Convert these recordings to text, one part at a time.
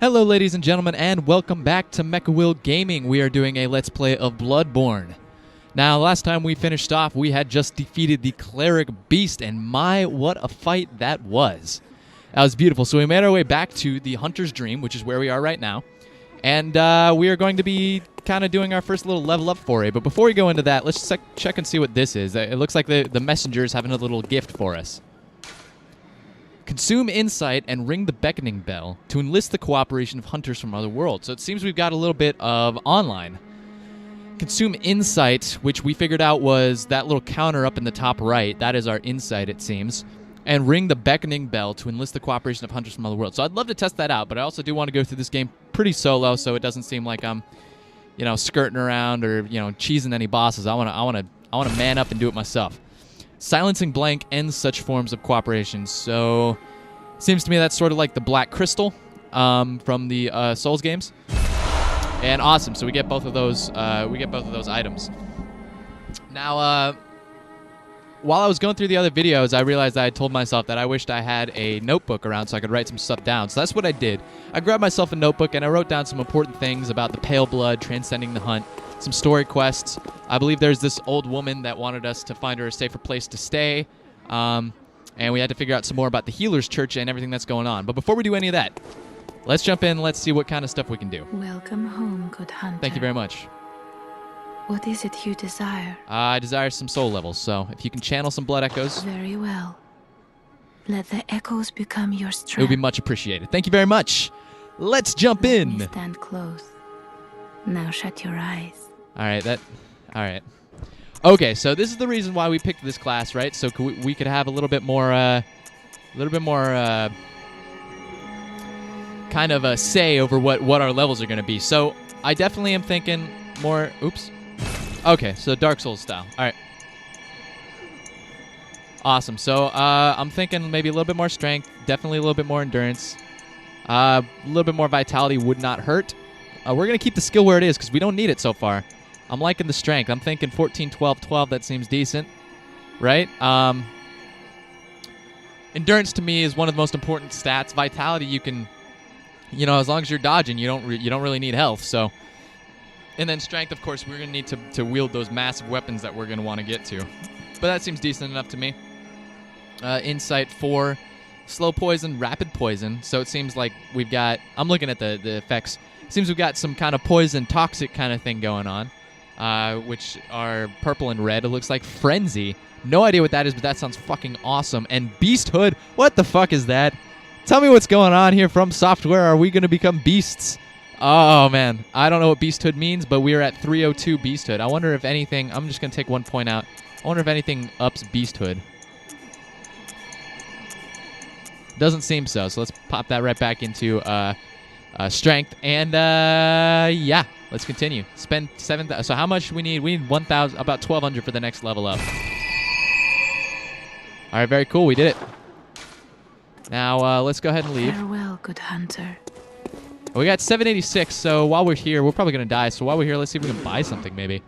Hello ladies and gentlemen, and welcome back to MechaWill Gaming. We are doing a Let's Play of Bloodborne. Now, last time we finished off, we had just defeated the Cleric Beast, and my, what a fight that was. That was beautiful. So we made our way back to the Hunter's Dream, which is where we are right now. And we are going to be kind of doing our first little level up foray. But before we go into that, let's check and see what this is. It looks like the messenger is having a little gift for us. Consume insight and ring the beckoning bell to enlist the cooperation of hunters from other worlds. So it seems we've got a little bit of online. Consume insight, which we figured out was that little counter up in the top right. That is our insight, it seems. And ring the beckoning bell to enlist the cooperation of hunters from other worlds. So I'd love to test that out, but I also do want to go through this game pretty solo, so it doesn't seem like I'm, skirting around or cheesing any bosses. I want to man up and do it myself. Silencing blank ends such forms of cooperation. So, seems to me that's sort of like the Black Crystal from the Souls games. And awesome. So we get both of those. Items. Now, while I was going through the other videos, I realized I had told myself that I wished I had a notebook around so I could write some stuff down. So that's what I did. I grabbed myself a notebook and I wrote down some important things about the Pale Blood, transcending the hunt, some story quests. I believe there's this old woman that wanted us to find her a safer place to stay. And we had to figure out some more about the Healer's Church and everything that's going on. But before we do any of that, let's jump in and let's see what kind of stuff we can do. Welcome home, good hunter. Thank you very much. What is it you desire? I desire some soul levels, so if you can channel some blood echoes. Very well. Let the echoes become your strength. It would be much appreciated. Thank you very much. Let's jump in. Let me stand close. Now shut your eyes. All right. Okay, so this is the reason why we picked this class, right? So we could have a little bit more kind of a say over what our levels are going to be. So I definitely am thinking more. Oops. Okay, so Dark Souls style. All right. Awesome. So I'm thinking maybe a little bit more strength, definitely a little bit more endurance, a little bit more vitality would not hurt. We're going to keep the skill where it is because we don't need it so far. I'm liking the strength. I'm thinking 14, 12, 12. That seems decent, right? Endurance to me is one of the most important stats. Vitality, you can, as long as you're dodging, you don't really need health. So, and then strength, of course, we're going to need to wield those massive weapons that we're going to want to get to. But that seems decent enough to me. Insight 4, slow poison, rapid poison. So it seems like we've got. I'm looking at the effects. Seems we've got some kind of poison, toxic kind of thing going on, which are purple and red. It looks like Frenzy. No idea what that is, but that sounds fucking awesome. And Beasthood, what the fuck is that? Tell me what's going on here from Software. Are we going to become beasts? Oh, man. I don't know what Beasthood means, but we are at 302 Beasthood. I wonder if anything. I'm just going to take 1 point out. I wonder if anything ups Beasthood. Doesn't seem so, so let's pop that right back into strength. And, yeah, let's continue. Spend 7,000. So how much we need? We need 1,000, about 1,200 for the next level up. All right, very cool. We did it. Now, let's go ahead and leave. Farewell, good hunter. We got 786, so while we're here, we're probably going to die. So while we're here, let's see if we can buy something, maybe.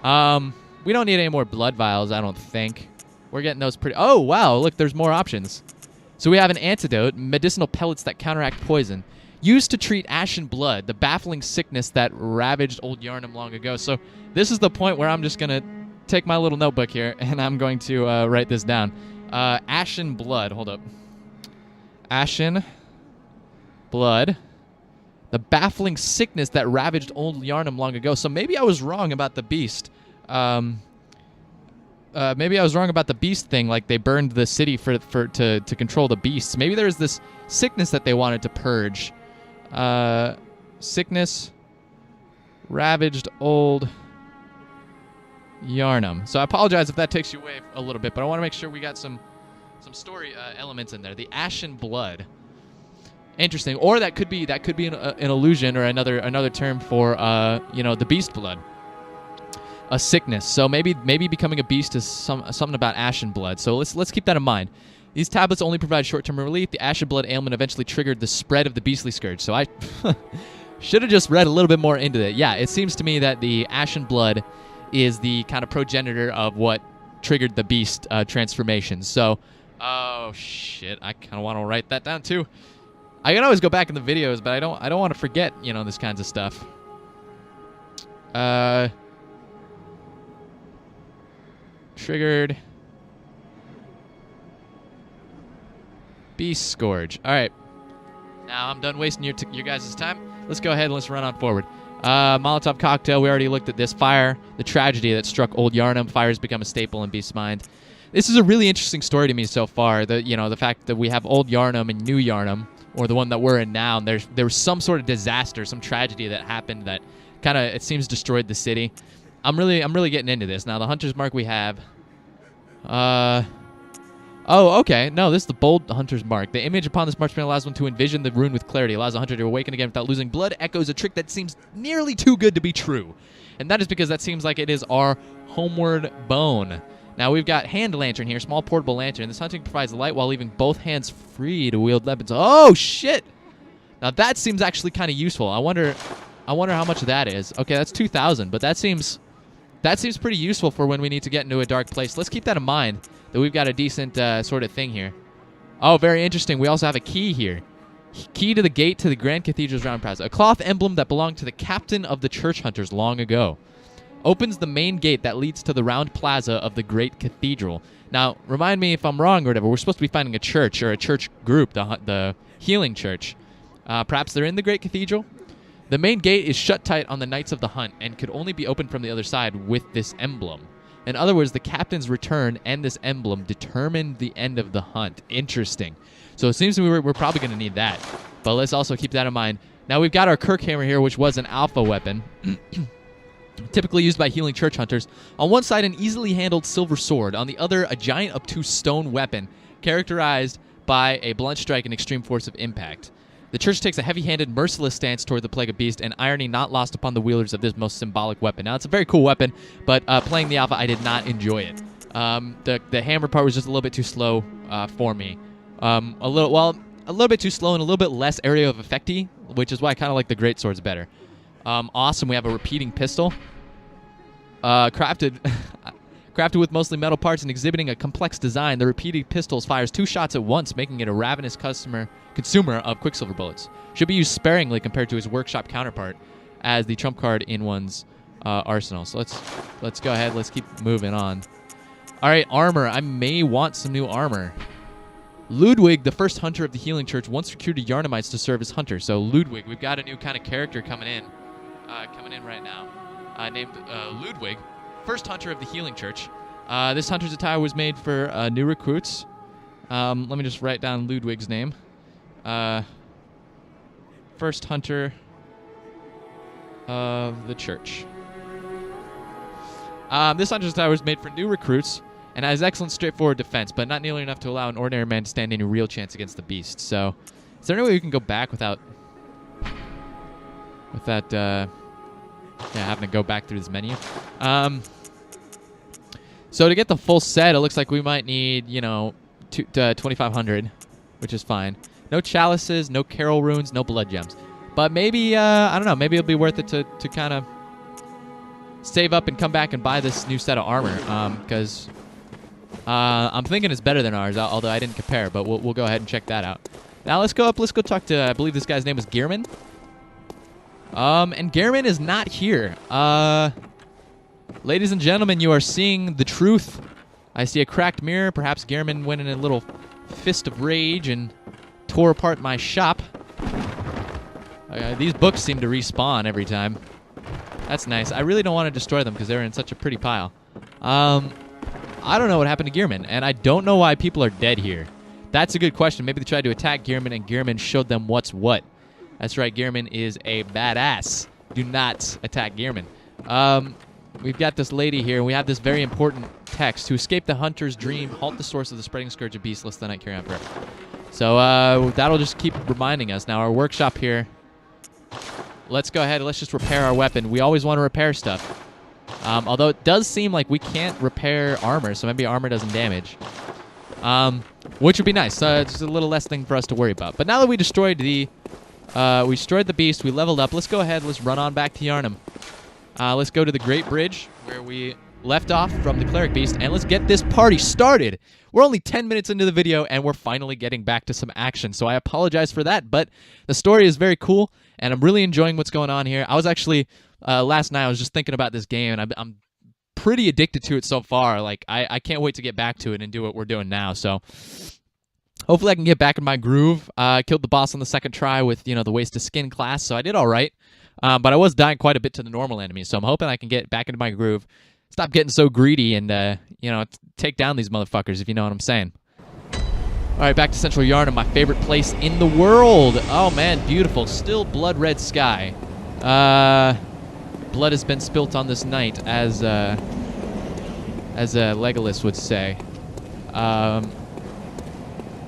We don't need any more blood vials, I don't think. We're getting those pretty... Oh, wow, look, there's more options. So we have an antidote, medicinal pellets that counteract poison. Used to treat ashen blood, the baffling sickness that ravaged old Yharnam long ago. So this is the point where I'm just going to take my little notebook here, and I'm going to write this down. Ashen blood, hold up. Ashen blood. The baffling sickness that ravaged old Yharnam long ago. So maybe I was wrong about the beast. Maybe I was wrong about the beast thing. Like they burned the city to control the beasts. Maybe there's this sickness that they wanted to purge. Sickness ravaged old Yharnam. So I apologize if that takes you away a little bit, but I want to make sure we got some story elements in there. The ashen blood. Interesting. Or that could be an illusion or another term for the beast blood. A sickness. So maybe becoming a beast is something about ashen blood. So let's keep that in mind. These tablets only provide short-term relief. The ashen blood ailment eventually triggered the spread of the beastly scourge. So I should have just read a little bit more into it. Yeah, it seems to me that the ashen blood is the kind of progenitor of what triggered the beast transformation. So, oh shit, I kind of want to write that down too. I can always go back in the videos, but I don't want to forget, you know, this kinds of stuff. Triggered. Beast Scourge. All right. Now I'm done wasting your guys' time. Let's go ahead and let's run on forward. Molotov cocktail. We already looked at this. Fire. The tragedy that struck old Yharnam. Fire has become a staple in Beast's mind. This is a really interesting story to me so far. The fact that we have old Yharnam and new Yharnam, or the one that we're in now, and there was some sort of disaster, some tragedy that happened that kind of, it seems, destroyed the city. I'm really getting into this. Now the Hunter's Mark we have. Oh, okay. No, this is the bold Hunter's Mark. The image upon this marksman allows one to envision the rune with clarity. Allows the hunter to awaken again without losing blood. Echoes a trick that seems nearly too good to be true. And that is because that seems like it is our homeward bone. Now we've got hand lantern here, small portable lantern. This hunting provides light while leaving both hands free to wield weapons. Oh, shit! Now that seems actually kind of useful. I wonder how much that is. Okay, that's 2,000, but that seems pretty useful for when we need to get into a dark place. Let's keep that in mind, that we've got a decent sort of thing here. Oh, very interesting. We also have a key here. Key to the gate to the Grand Cathedral's round plaza. A cloth emblem that belonged to the captain of the church hunters long ago. Opens the main gate that leads to the round plaza of the Great Cathedral. Now, remind me if I'm wrong or whatever. We're supposed to be finding a church or a church group, the healing church. Perhaps they're in the Great Cathedral? The main gate is shut tight on the nights of the hunt and could only be opened from the other side with this emblem. In other words, the captain's return and this emblem determined the end of the hunt. Interesting. So it seems to me we're probably going to need that. But let's also keep that in mind. Now we've got our Kirk hammer here, which was an alpha weapon. Typically used by healing church hunters. On one side, an easily handled silver sword. On the other, a giant obtuse stone weapon characterized by a blunt strike and extreme force of impact. The church takes a heavy-handed, merciless stance toward the Plague of Beast, and irony not lost upon the wielders of this most symbolic weapon. Now, it's a very cool weapon, but playing the alpha, I did not enjoy it. The hammer part was just a little bit too slow for me. A little bit too slow and a little bit less area of effecty, which is why I kind of like the great swords better. Awesome. We have a repeating pistol. Crafted with mostly metal parts and exhibiting a complex design, the repeating pistols fires 2 shots at once, making it a ravenous consumer of Quicksilver bullets. Should be used sparingly compared to his workshop counterpart as the trump card in one's arsenal. So let's go ahead. Let's keep moving on. All right, armor. I may want some new armor. Ludwig, the first hunter of the healing church, once recruited Yharnamites to serve as hunter. So Ludwig, we've got a new kind of character coming in right now, named Ludwig, first hunter of the healing church. This hunter's attire was made for new recruits. Let me just write down Ludwig's name. First hunter of the church. This hunter's attire was made for new recruits and has excellent straightforward defense, but not nearly enough to allow an ordinary man to stand any real chance against the beast. So, is there any way we can go back without having to go back through this menu? So to get the full set, it looks like we might need, 2,500, which is fine. No chalices, no carol runes, no blood gems. But maybe, I don't know, maybe it'll be worth it to kind of save up and come back and buy this new set of armor, because I'm thinking it's better than ours, although I didn't compare, but we'll go ahead and check that out. Now let's go talk to, I believe this guy's name was Gehrman. And Gehrman is not here. Ladies and gentlemen, you are seeing the truth. I see a cracked mirror. Perhaps Gehrman went in a little fist of rage and tore apart my shop. These books seem to respawn every time. That's nice. I really don't want to destroy them because they're in such a pretty pile. I don't know what happened to Gehrman, and I don't know why people are dead here. That's a good question. Maybe they tried to attack Gehrman, and Gehrman showed them what's what. That's right, Gehrman is a badass. Do not attack Gehrman. We've got this lady here, and we have this very important text. To escape the hunter's dream, halt the source of the spreading scourge of beasts, lest the night carry on forever. So that'll just keep reminding us. Now, our workshop here, let's go ahead and let's just repair our weapon. We always want to repair stuff. Although it does seem like we can't repair armor, so maybe armor doesn't damage. Which would be nice. It's just a little less thing for us to worry about. But now that we destroyed the beast, we leveled up. Let's go ahead. Let's run on back to Yharnam. Let's go to the Great Bridge, where we left off from the Cleric Beast, and let's get this party started. We're only 10 minutes into the video, and we're finally getting back to some action, so I apologize for that, but the story is very cool, and I'm really enjoying what's going on here. I was actually, last night, I was just thinking about this game, and I'm pretty addicted to it so far. Like, I can't wait to get back to it and do what we're doing now, so hopefully I can get back in my groove. I killed the boss on the second try with, the Waste of Skin class, so I did all right. But I was dying quite a bit to the normal enemies, so I'm hoping I can get back into my groove, stop getting so greedy, and, take down these motherfuckers, if you know what I'm saying. All right, back to Central Yharnam, my favorite place in the world. Oh, man, beautiful. Still blood-red sky. Blood has been spilt on this night, as Legolas would say.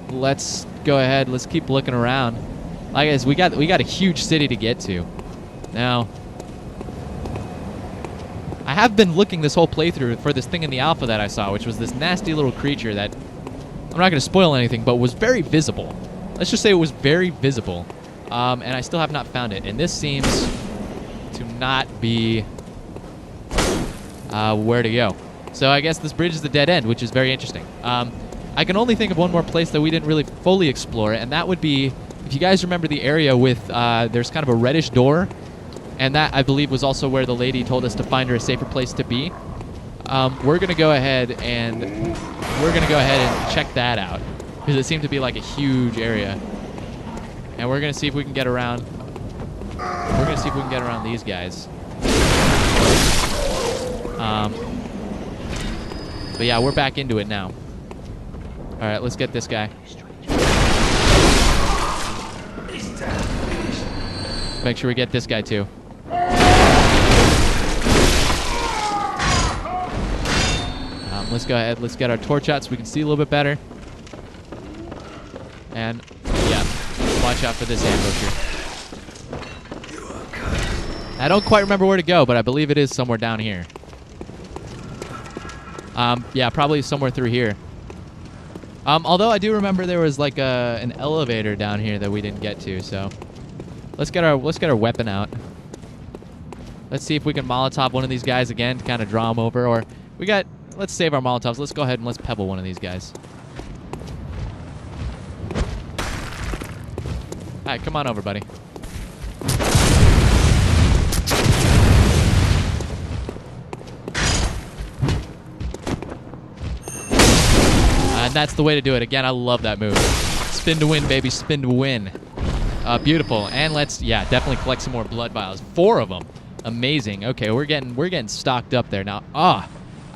Let's go ahead. Let's keep looking around. Like I said, we got a huge city to get to. Now, I have been looking this whole playthrough for this thing in the alpha that I saw, which was this nasty little creature that, I'm not going to spoil anything, but was very visible. Let's just say it was very visible. And I still have not found it. And this seems to not be where to go. So I guess this bridge is the dead end, which is very interesting. I can only think of one more place that we didn't really fully explore, and that would be, if you guys remember the area with, there's kind of a reddish door, and that, I believe, was also where the lady told us to find her a safer place to be. We're going to go ahead and check that out, because it seemed to be like a huge area. And we're going to see if we can get around. We're going to see if we can get around these guys. But yeah, we're back into it now. All right, let's get this guy. Make sure we get this guy too. Let's go ahead. Let's get our torch out so we can see a little bit better. And yeah, watch out for this ambusher. I don't quite remember where to go, but I believe it is somewhere down here. Yeah, probably somewhere through here. Although I do remember there was like an elevator down here that we didn't get to, so let's get our weapon out. Let's see if we can Molotov one of these guys again to kind of draw them over, or let's save our Molotovs. Let's go ahead and let's pebble one of these guys. All right, come on over, buddy. And that's the way to do it. Again, I love that move. Spin to win, baby. Spin to win. Beautiful. And let's, yeah, definitely collect some more blood vials. 4 of them. Amazing. Okay, we're getting stocked up there now. I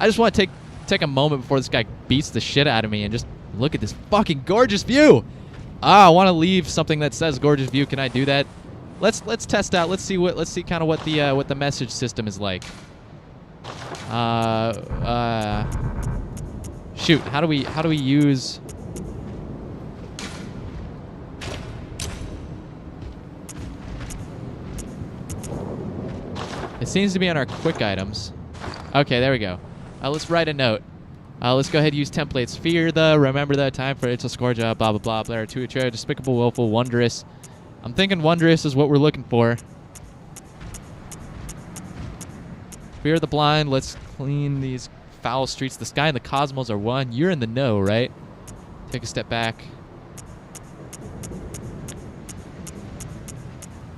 just want to take a moment before this guy beats the shit out of me and just look at this fucking gorgeous view. I want to leave something that says gorgeous view. Can I do that? Let's test out. Let's see kind of what the message system is like. Shoot, how do we use... It seems to be on our quick items. Okay, there we go. Let's write a note. Let's go ahead and use templates. Fear the, remember the, time for it to scourge, blah, blah, blah, blah, to a despicable, willful, wondrous. I'm thinking wondrous is what we're looking for. Fear the blind, let's clean these foul streets. The sky and the cosmos are one. You're in the know, right? Take a step back.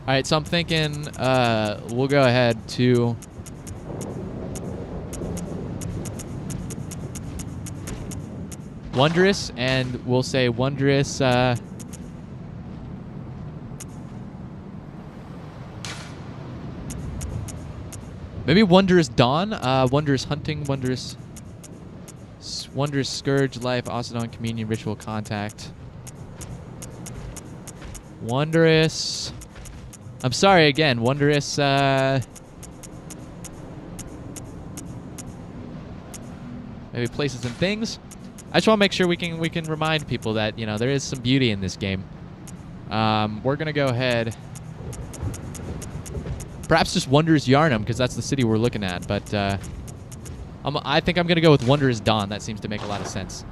All right, so I'm thinking we'll go ahead to... Wondrous, and we'll say wondrous... maybe wondrous dawn, wondrous hunting, wondrous scourge, life, Occidon, communion, ritual, contact. Wondrous... I'm sorry again, wondrous, maybe places and things. I just want to make sure we can remind people that, there is some beauty in this game. We're gonna go ahead, perhaps just Wondrous Yharnam, because that's the city we're looking at. But I think I'm gonna go with Wondrous Dawn. That seems to make a lot of sense.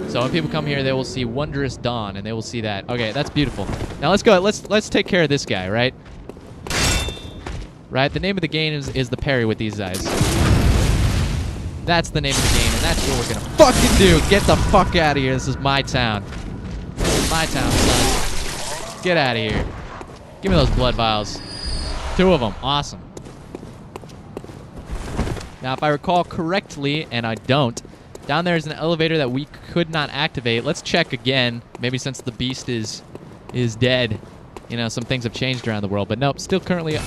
So when people come here, they will see Wondrous Dawn, and they will see that. Okay, that's beautiful. Now let's go. Let's take care of this guy, right? Right? The name of the game is the parry with these guys. That's the name of the game, and that's what we're gonna fucking do. Get the fuck out of here. This is my town. This is my town, son. Get out of here. Give me those blood vials. 2 of them. Awesome. Now, if I recall correctly, and I don't, down there is an elevator that we could not activate. Let's check again. Maybe since the beast is dead, you know, some things have changed around the world. But nope, still currently...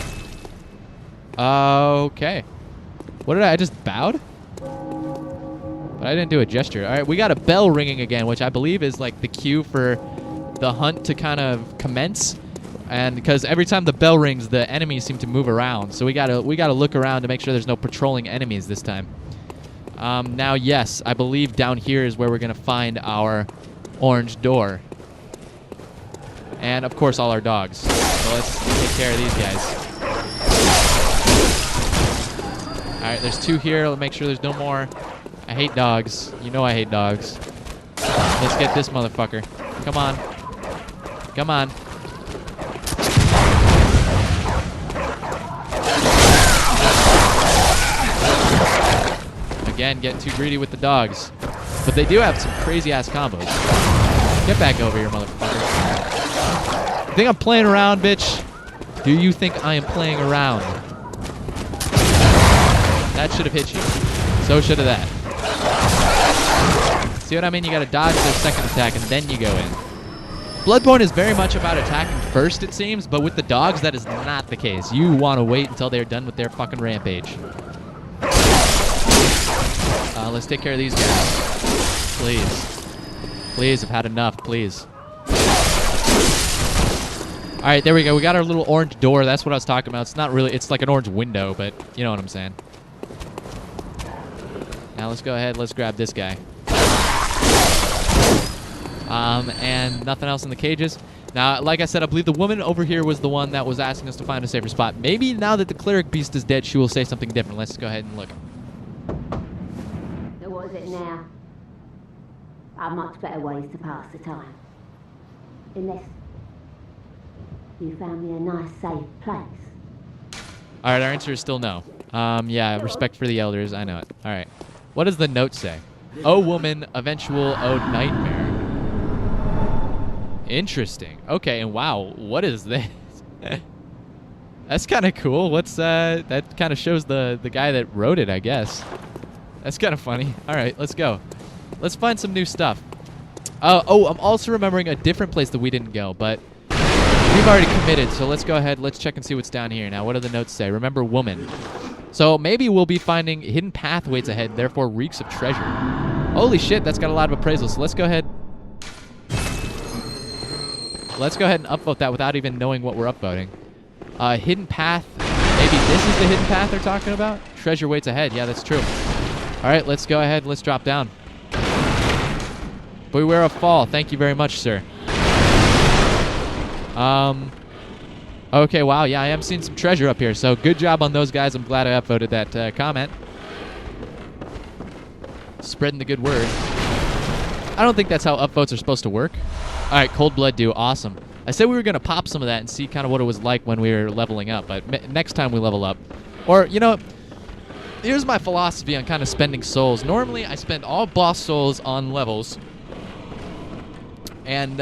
Okay. What did I just bowed? But I didn't do a gesture. All right, we got a bell ringing again, which I believe is like the cue for the hunt to kind of commence. And because every time the bell rings, the enemies seem to move around. So we gotta look around to make sure there's no patrolling enemies this time. Now, yes, I believe down here is where we're gonna find our orange door. And of course, all our dogs. So let's take care of these guys. All right, there's 2 here. Let's make sure there's no more. I hate dogs. You know I hate dogs. Let's get this motherfucker. Come on. Come on. Again, getting too greedy with the dogs. But they do have some crazy-ass combos. Get back over here, motherfucker. You think I'm playing around, bitch? Do you think I am playing around? That should have hit you. So should have that. See what I mean? You gotta dodge their second attack and then you go in. Bloodborne is very much about attacking first, it seems, but with the dogs, that is not the case. You want to wait until they're done with their fucking rampage. Let's take care of these guys. Please. Please, I've had enough, please. All right, there we go. We got our little orange door. That's what I was talking about. It's not really, it's like an orange window, but you know what I'm saying. Now let's go ahead. Let's grab this guy. And nothing else in the cages. Now, like I said, I believe the woman over here was the one that was asking us to find a safer spot. Maybe now that the cleric beast is dead, she will say something different. Let's go ahead and look. So what is it now? Are much better ways to pass the time. Unless you found me a nice, safe place. All right, our answer is still no. Yeah, respect for the elders. I know it. All right. What does the note say? Oh, woman, eventual, oh, nightmare. Interesting. Okay, and wow, what is this? That's kind of cool. What's that kind of shows the guy that wrote it, I guess. That's kind of funny. All right, let's go. Let's find some new stuff. Oh, I'm also remembering a different place that we didn't go, but we've already committed, so let's go ahead. Let's check and see what's down here. Now, what do the notes say? Remember woman. So maybe we'll be finding hidden pathways ahead, therefore reeks of treasure. Holy shit, that's got a lot of appraisal, so let's go ahead. Let's go ahead and upvote that without even knowing what we're upvoting. Hidden path. Maybe this is the hidden path they're talking about? Treasure waits ahead. Yeah, that's true. All right, let's go ahead. Let's drop down. Beware of fall. Thank you very much, sir. Okay, wow. Yeah, I am seeing some treasure up here. So good job on those guys. I'm glad I upvoted that comment. Spreading the good word. I don't think that's how upvotes are supposed to work. All right, cold blood dew. Awesome. I said we were going to pop some of that and see kind of what it was like when we were leveling up. But next time we level up. Or, you know, here's my philosophy on kind of spending souls. Normally, I spend all boss souls on levels. And,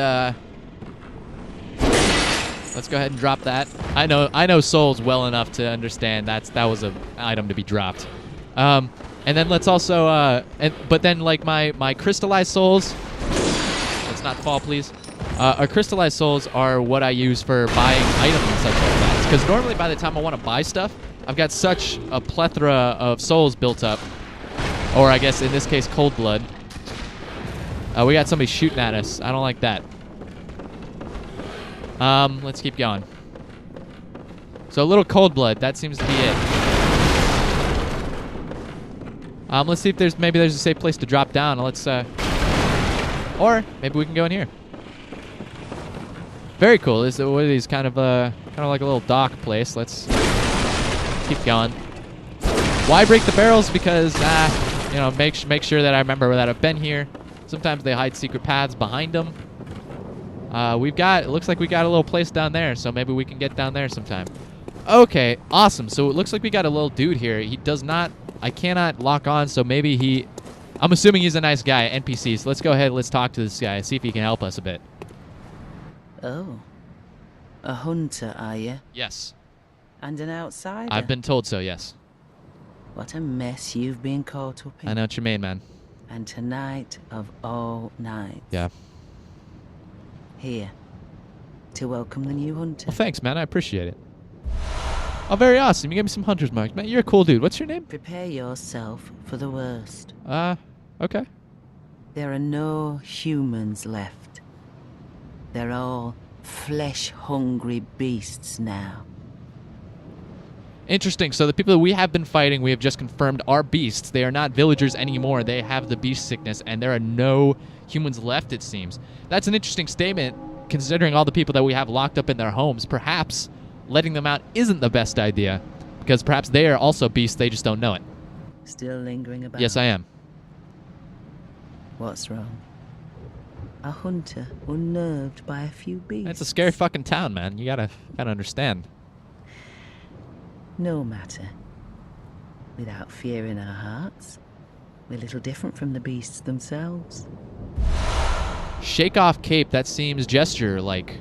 let's go ahead and drop that. I know souls well enough to understand that was an item to be dropped. And then let's also, but then like my crystallized souls, let's not fall, please. Our crystallized souls are what I use for buying items and such like that. Because normally by the time I want to buy stuff, I've got such a plethora of souls built up. Or I guess in this case, cold blood. We got somebody shooting at us. I don't like that. Let's keep going. So a little cold blood. That seems to be it. Let's see if there's a safe place to drop down. Let's or maybe we can go in here. Very cool. This is what are these kind of like a little dock place. Let's keep going. Why break the barrels? Because you know, make sure that I remember that I've been here. Sometimes they hide secret paths behind them. It looks like we got a little place down there, so maybe we can get down there sometime. Okay, awesome. So it looks like we got a little dude here. He does not... I cannot lock on, so maybe he... I'm assuming he's a nice guy, NPC. So let's go ahead and let's talk to this guy, see if he can help us a bit. Oh. A hunter, are you? Yes. And an outsider? I've been told so, yes. What a mess you've been caught up in. I know what you mean, man. And tonight of all nights. Yeah. Here. To welcome the new hunter. Well, thanks, man. I appreciate it. Oh, very awesome. You gave me some hunter's marks, man. You're a cool dude. What's your name? Prepare yourself for the worst. Okay. There are no humans left. They're all flesh-hungry beasts now. Interesting. So the people that we have been fighting, we have just confirmed are beasts. They are not villagers anymore. They have the beast sickness, and there are no humans left, it seems. That's an interesting statement, considering all the people that we have locked up in their homes. Perhaps letting them out isn't the best idea, because perhaps they are also beasts, they just don't know it. Still lingering about? Yes, I am. What's wrong? A hunter unnerved by a few beasts? It's a scary fucking town, man. You gotta understand. No matter. Without fear in our hearts, we're little different from the beasts themselves. Shake off cape, that seems gesture-like.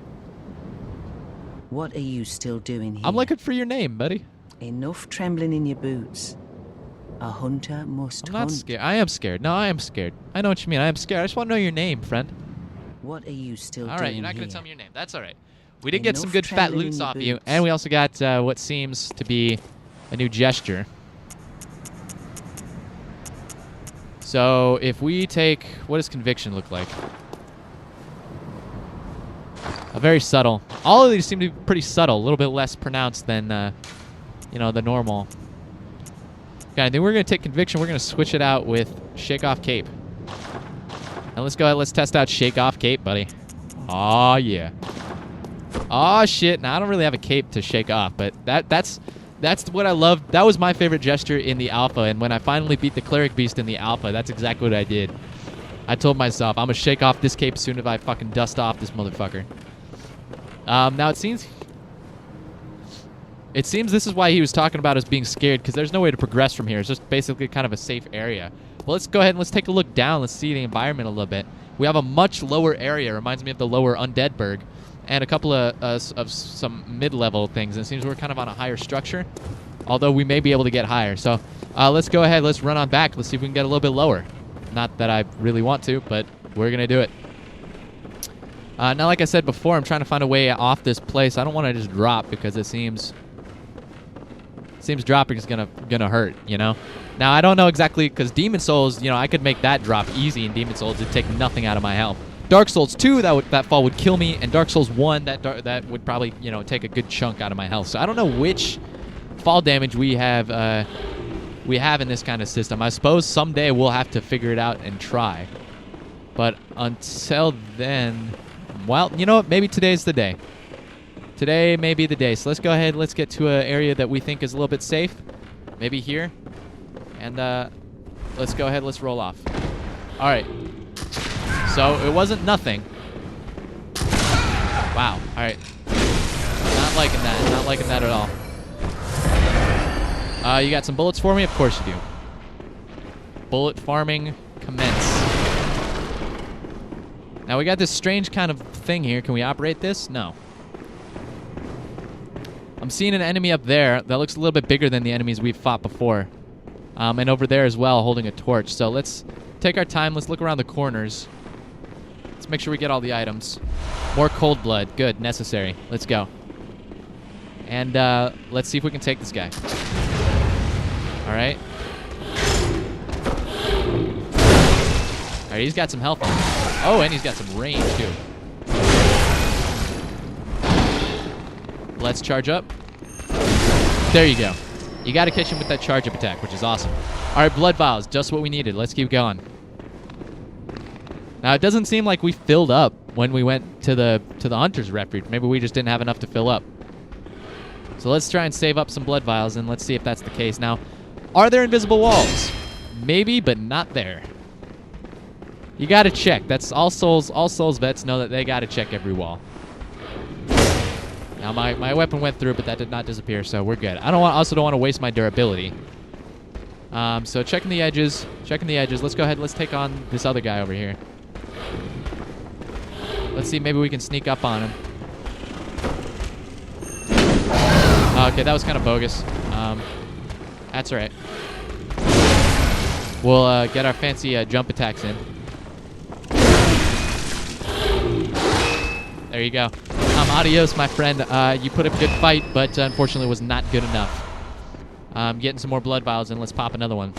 What are you still doing here? I'm looking for your name, buddy. Enough trembling in your boots. A hunter must I'm hunt. not scared. I am scared. No, I am scared. I know what you mean. I am scared. I just want to know your name, friend. What are you still doing All right, you're not here? going to tell me your name. That's all right. We did get some Enough good fat trembling loots in your off you, boots. and we also got what seems to be a new gesture. So if we take... What does conviction look like? A very subtle. All of these seem to be pretty subtle, a little bit less pronounced than, you know, the normal. Okay, I think we're going to take conviction. We're going to switch it out with shake off cape. And let's go ahead. Let's test out shake off cape, buddy. Aw, yeah. Aw, shit. Now, I don't really have a cape to shake off, but that's what I love. That was my favorite gesture in the alpha, and when I finally beat the cleric beast in the alpha, that's exactly what I did. I told myself, I'm going to shake off this cape soon as I fucking dust off this motherfucker. Now, it seems this is why he was talking about us being scared, because there's no way to progress from here. It's just basically kind of a safe area. Well, let's go ahead and let's take a look down. Let's see the environment a little bit. We have a much lower area. Reminds me of the lower Undeadburg. And a couple of some mid-level things. And it seems we're kind of on a higher structure, although we may be able to get higher. So let's go ahead. Let's run on back. Let's see if we can get a little bit lower. Not that I really want to, but we're going to do it. Now, like I said before, I'm trying to find a way off this place. I don't want to just drop because it seems dropping is gonna hurt, you know. Now I don't know exactly, because Demon Souls, you know, I could make that drop easy in Demon Souls. It'd take nothing out of my health. Dark Souls 2, that fall would kill me, and Dark Souls 1, that would probably, you know, take a good chunk out of my health. So I don't know which fall damage we have in this kind of system. I suppose someday we'll have to figure it out and try. But until then, well, you know what? Maybe today's the day. Today may be the day. So let's go ahead. Let's get to an area that we think is a little bit safe. Maybe here. And let's go ahead. Let's roll off. All right. So it wasn't nothing. Wow. All right. Not liking that. Not liking that at all. You got some bullets for me? Of course you do. Bullet farming commence. Now we got this strange kind of thing here. Can we operate this? No. I'm seeing an enemy up there that looks a little bit bigger than the enemies we've fought before. And over there as well, holding a torch. So let's take our time. Let's look around the corners. Let's make sure we get all the items. More cold blood. Good. Necessary. Let's go. And let's see if we can take this guy. All right. All right, he's got some health on him. Oh, and he's got some range, too. Let's charge up. There you go. You got to catch him with that charge up attack, which is awesome. All right, blood vials, just what we needed. Let's keep going. Now, it doesn't seem like we filled up when we went to the hunter's refuge. Maybe we just didn't have enough to fill up. So let's try and save up some blood vials, and let's see if that's the case. Now, are there invisible walls? Maybe, but not there. You got to check. That's all Souls vets know that they got to check every wall. Now my weapon went through, but that did not disappear, so we're good. Also don't want to waste my durability. So checking the edges. Let's go ahead. Let's take on this other guy over here. Let's see. Maybe we can sneak up on him. Okay, that was kind of bogus. That's all right. We'll get our fancy jump attacks in. There you go. Adios, my friend. You put up a good fight, but unfortunately was not good enough. Getting some more blood vials in. Let's pop another one.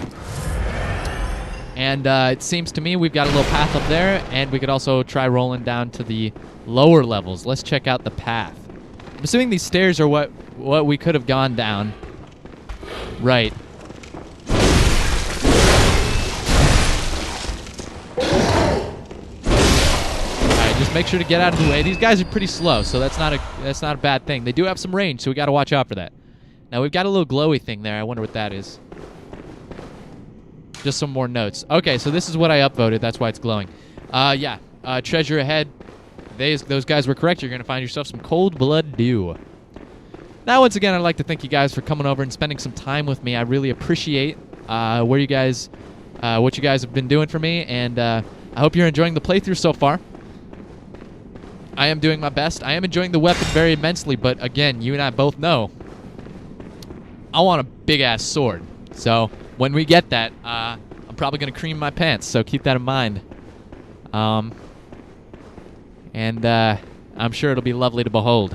And it seems to me we've got a little path up there, and we could also try rolling down to the lower levels. Let's check out the path. I'm assuming these stairs are what we could have gone down. Right. Alright, just make sure to get out of the way. These guys are pretty slow, so that's not a bad thing. They do have some range, so we gotta watch out for that. Now we've got a little glowy thing there. I wonder what that is. Just some more notes. Okay, so this is what I upvoted. That's why it's glowing. Yeah. Treasure ahead. Those guys were correct. You're going to find yourself some cold blood dew. Now, once again, I'd like to thank you guys for coming over and spending some time with me. I really appreciate what you guys have been doing for me, and I hope you're enjoying the playthrough so far. I am doing my best. I am enjoying the weapon very immensely, but again, you and I both know I want a big-ass sword. So when we get that, I'm probably going to cream my pants, so keep that in mind. And I'm sure it'll be lovely to behold.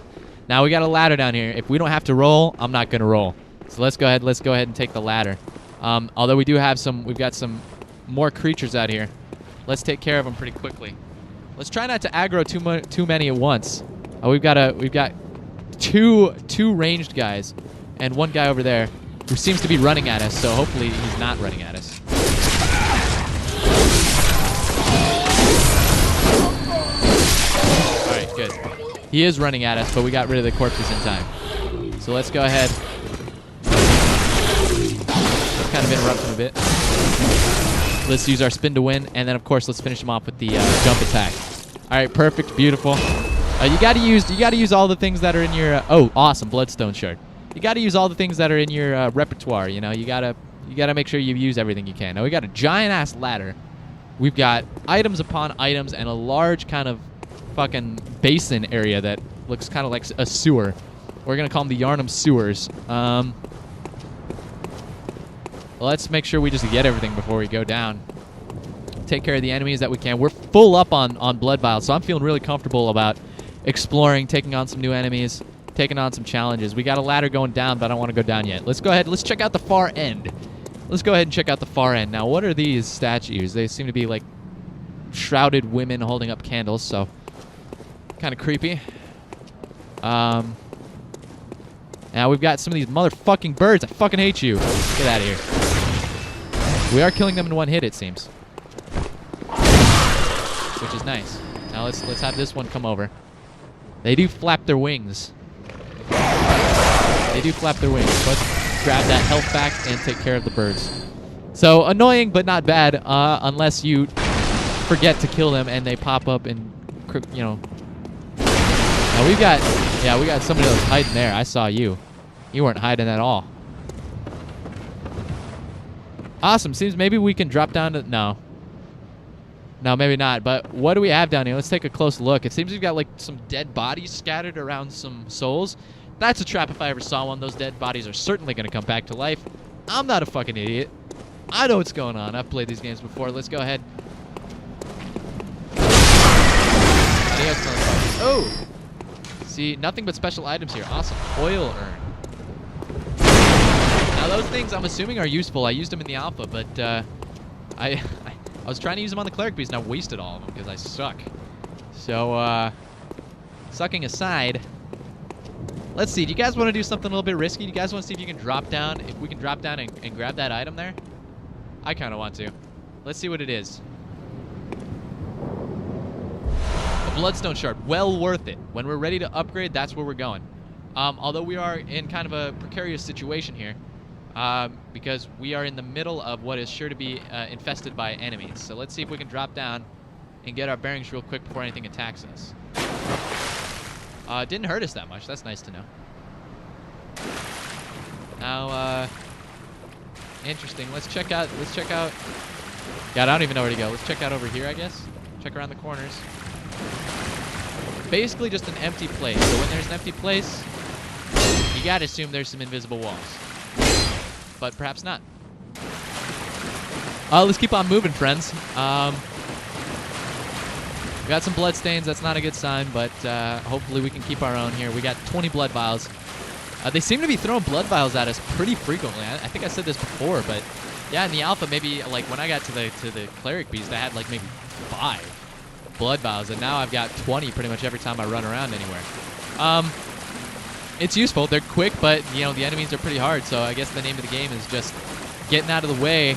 Now, we got a ladder down here. If we don't have to roll, I'm not going to roll. So let's go ahead and take the ladder. Although we've got some more creatures out here. Let's take care of them pretty quickly. Let's try not to aggro too many at once. We've got two ranged guys and one guy over there who seems to be running at us, so hopefully he's not running at us. All right, good. He is running at us, but we got rid of the corpses in time. So let's go ahead. Let's kind of interrupt him a bit. Let's use our spin to win, and then of course let's finish him off with the jump attack. All right, perfect, beautiful. You got to use all the things that are in your. Oh, awesome, bloodstone shard. You got to use all the things that are in your repertoire. You know, you gotta make sure you use everything you can. Now we got a giant ass ladder. We've got items upon items and a large kind of fucking basin area that looks kind of like a sewer. We're gonna call them the Yharnam sewers. Let's make sure we just get everything before we go down. Take care of the enemies that we can. We're full up on blood vials, so I'm feeling really comfortable about exploring, taking on some new enemies, taking on some challenges. We got a ladder going down, but I don't want to go down yet. Let's go ahead. Let's check out the far end. Let's go ahead and check out the far end. Now, what are these statues? They seem to be like shrouded women holding up candles, so kind of creepy. Now we've got some of these motherfucking birds. I fucking hate you. Get out of here. We are killing them in one hit, it seems, which is nice. Now let's have this one come over. They do flap their wings. Let's grab that health back and take care of the birds. So annoying, but not bad, unless you forget to kill them and they pop up and, you know. Now we got somebody that was hiding there. I saw you. You weren't hiding at all. Awesome. Seems maybe we can drop down to... No, maybe not. But what do we have down here? Let's take a close look. It seems we've got like some dead bodies scattered around some souls. That's a trap if I ever saw one. Those dead bodies are certainly going to come back to life. I'm not a fucking idiot. I know what's going on. I've played these games before. Let's go ahead. Oh! See, nothing but special items here. Awesome. Oil urn. Now those things I'm assuming are useful. I used them in the alpha, but I was trying to use them on the cleric beast and I wasted all of them because I suck. So, sucking aside, let's see. Do you guys want to do something a little bit risky? Do you guys want to see if you can drop down? If we can drop down and grab that item there? I kind of want to. Let's see what it is. A bloodstone shard. Well worth it. When we're ready to upgrade, that's where we're going. Although we are in kind of a precarious situation here. Because we are in the middle of what is sure to be infested by enemies. So let's see if we can drop down and get our bearings real quick before anything attacks us. Didn't hurt us that much. That's nice to know. Now, interesting. Let's check out. God, I don't even know where to go. Let's check out over here, I guess. Check around the corners. Basically just an empty place. So when there's an empty place, you gotta assume there's some invisible walls. But perhaps not. Let's keep on moving, friends. We got some blood stains. That's not a good sign, but hopefully we can keep our own here. We got 20 blood vials. They seem to be throwing blood vials at us pretty frequently. I think I said this before, but yeah, in the alpha, maybe like when I got to the cleric beast, I had like maybe 5 blood vials, and now I've got 20 pretty much every time I run around anywhere. It's useful. They're quick, but you know the enemies are pretty hard. So I guess the name of the game is just getting out of the way,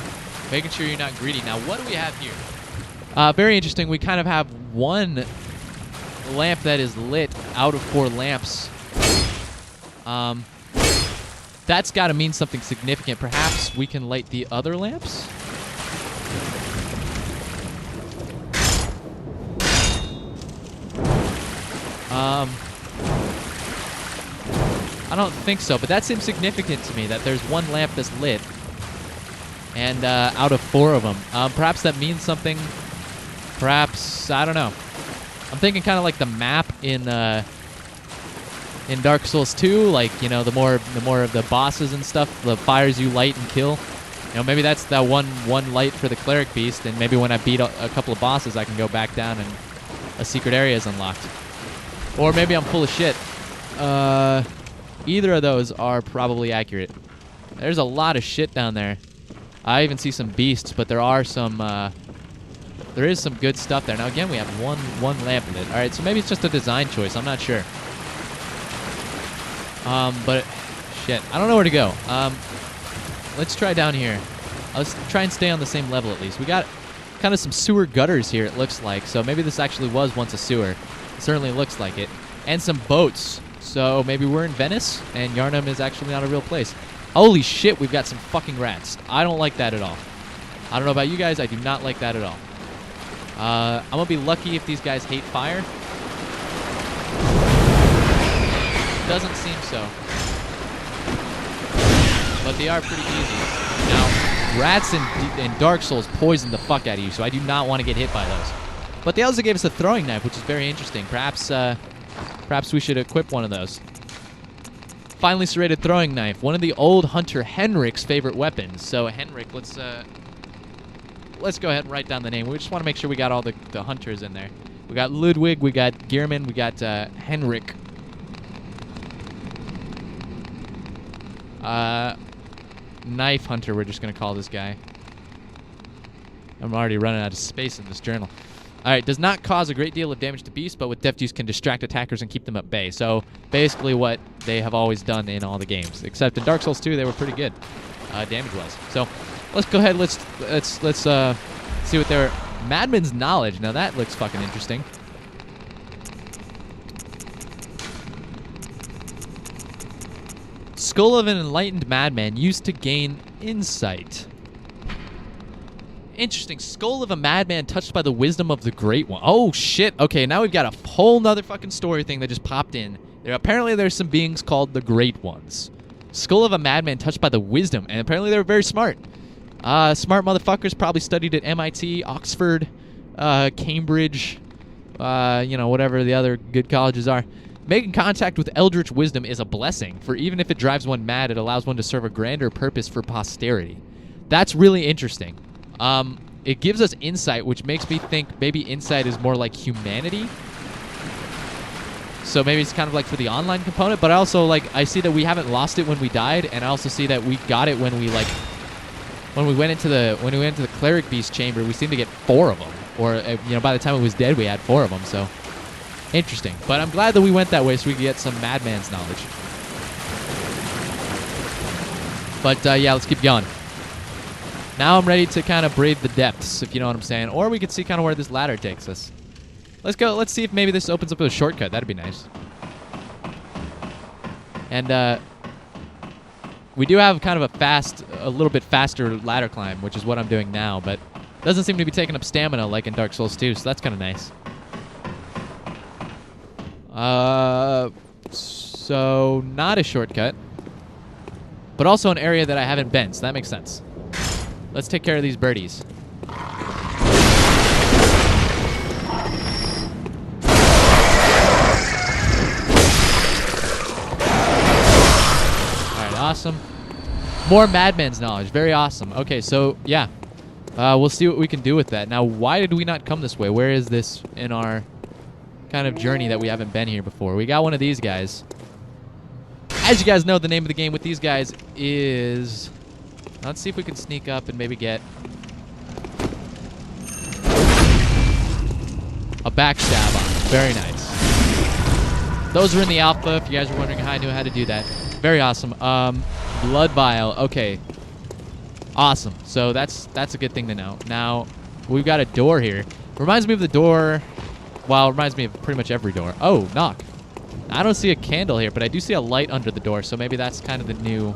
making sure you're not greedy. Now, what do we have here? Very interesting. We kind of have one lamp that is lit out of 4 lamps. That's got to mean something significant. Perhaps we can light the other lamps? I don't think so, but that seems significant to me, that there's one lamp that's lit, and out of 4 of them. Perhaps that means something. Perhaps, I don't know. I'm thinking kind of like the map in Dark Souls 2, like, you know, the more of the bosses and stuff, the fires you light and kill. You know, maybe that's that one light for the cleric beast, and maybe when I beat a couple of bosses, I can go back down and a secret area is unlocked. Or maybe I'm full of shit. Either of those are probably accurate. There's a lot of shit down there. I even see some beasts, but there are some. There is some good stuff there. Now again, we have one lamp lit. All right, so maybe it's just a design choice. I'm not sure. But shit, I don't know where to go. Let's try down here. Let's try and stay on the same level at least. We got kind of some sewer gutters here, it looks like. So maybe this actually was once a sewer. It certainly looks like it. And some boats. So maybe we're in Venice, and Yharnam is actually not a real place. Holy shit, we've got some fucking rats. I don't like that at all. I don't know about you guys, I do not like that at all. I'm gonna be lucky if these guys hate fire. Doesn't seem so. But they are pretty easy. Now, rats in Dark Souls poison the fuck out of you, so I do not want to get hit by those. But they also gave us a throwing knife, which is very interesting. Perhaps we should equip one of those. Finely serrated throwing knife, one of the old hunter Henrik's favorite weapons. So Henrik, let's go ahead and write down the name. We just want to make sure we got all the hunters in there. We got Ludwig, we got Gehrman, we got Henrik. Knife hunter, we're just going to call this guy. I'm already running out of space in this journal. All right, does not cause a great deal of damage to beasts, but with deft use can distract attackers and keep them at bay. So basically what they have always done in all the games, except in Dark Souls 2, they were pretty good damage-wise. So let's go ahead. Let's see what their Madman's Knowledge. Now that looks fucking interesting. Skull of an enlightened madman used to gain insight. Interesting. Skull of a madman touched by the wisdom of the Great One. Oh, shit. Okay, now we've got a whole nother fucking story thing that just popped in. Apparently there's some beings called the Great Ones. Skull of a madman touched by the wisdom, and apparently they were very smart. Smart motherfuckers, probably studied at MIT, Oxford, Cambridge, you know, whatever the other good colleges are. Making contact with eldritch wisdom is a blessing, for even if it drives one mad, it allows one to serve a grander purpose for posterity. That's really interesting. It gives us insight, which makes me think maybe insight is more like humanity. So maybe it's kind of like for the online component, but I also I see that we haven't lost it when we died, and I also see that we got it when we went into the cleric beast chamber. We seemed to get 4 of them, or you know, by the time it was dead, we had 4 of them. So interesting. But I'm glad that we went that way so we could get some madman's knowledge. But yeah, let's keep going. Now I'm ready to kind of brave the depths, if you know what I'm saying. Or we could see kind of where this ladder takes us. Let's go. Let's see if maybe this opens up a shortcut. That'd be nice. And we do have kind of a little bit faster ladder climb, which is what I'm doing now. But it doesn't seem to be taking up stamina like in Dark Souls 2, so that's kind of nice. So not a shortcut, but also an area that I haven't been, so that makes sense. Let's take care of these birdies. All right, awesome. More Madman's knowledge. Very awesome. Okay, so, yeah. We'll see what we can do with that. Now, why did we not come this way? Where is this in our kind of journey that we haven't been here before? We got one of these guys. As you guys know, the name of the game with these guys is... Let's see if we can sneak up and maybe get a backstab on. Very nice. Those were in the alpha, if you guys were wondering how I knew how to do that. Very awesome. Blood vial. Okay. Awesome. So that's a good thing to know. Now, we've got a door here. Reminds me of the door... Well, it reminds me of pretty much every door. Oh, knock. I don't see a candle here, but I do see a light under the door, so maybe that's kind of the new...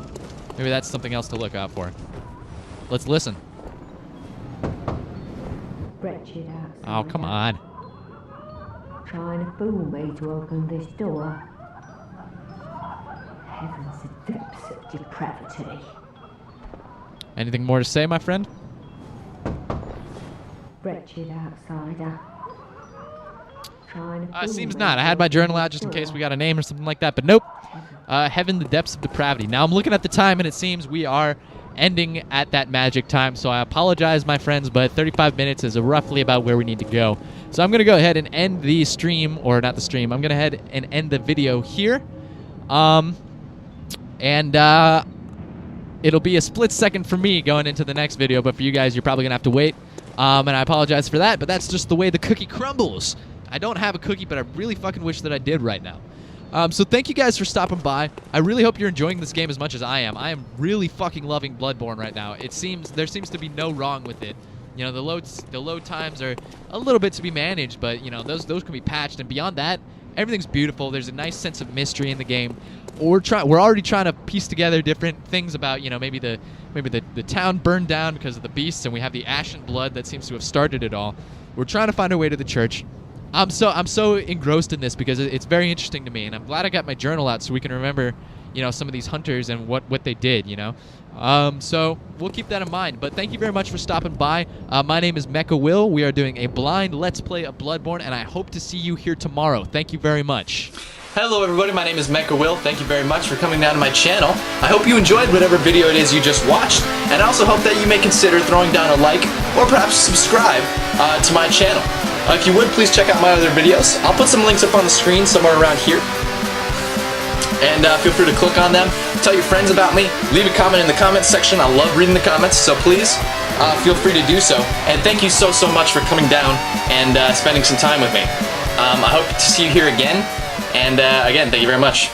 Maybe that's something else to look out for. Let's listen. Wretched outsider. Oh, come on. Trying to fool me to open this door. Heavens, the depths of depravity. Anything more to say, my friend? Wretched outsider. Trying to fool Seems me not. I to had my open journal this out just in case door. we got a name or something like that, but nope. Heaven, the depths of depravity. Now I'm looking at the time, and it seems we are ending at that magic time, so I apologize, my friends, but 35 minutes is roughly about where we need to go. So I'm going to go ahead and end the stream, or not the stream, I'm going to head and end the video here. It'll be a split second for me going into the next video, but for you guys, you're probably going to have to wait. And I apologize for that, but that's just the way the cookie crumbles. I don't have a cookie, but I really fucking wish that I did right now. So thank you guys for stopping by. I really hope you're enjoying this game as much as I am. I am really fucking loving Bloodborne right now. There seems to be no wrong with it. You know, the load times are a little bit to be managed, but you know, those can be patched. And beyond that, everything's beautiful. There's a nice sense of mystery in the game. We're already trying to piece together different things about, you know, maybe the town burned down because of the beasts, and we have the ashen blood that seems to have started it all. We're trying to find our way to the church. I'm so engrossed in this because it's very interesting to me, and I'm glad I got my journal out so we can remember, you know, some of these hunters and what they did, you know. So we'll keep that in mind. But thank you very much for stopping by. My name is MechaWill. We are doing a blind Let's Play of Bloodborne, and I hope to see you here tomorrow. Thank you very much. Hello everybody, my name is MechaWill. Thank you very much for coming down to my channel. I hope you enjoyed whatever video it is you just watched, and I also hope that you may consider throwing down a like or perhaps subscribe to my channel. If you would, please check out my other videos. I'll put some links up on the screen somewhere around here. And feel free to click on them. Tell your friends about me. Leave a comment in the comments section. I love reading the comments, so please feel free to do so. And thank you so much for coming down and spending some time with me. I hope to see you here again. And again, thank you very much.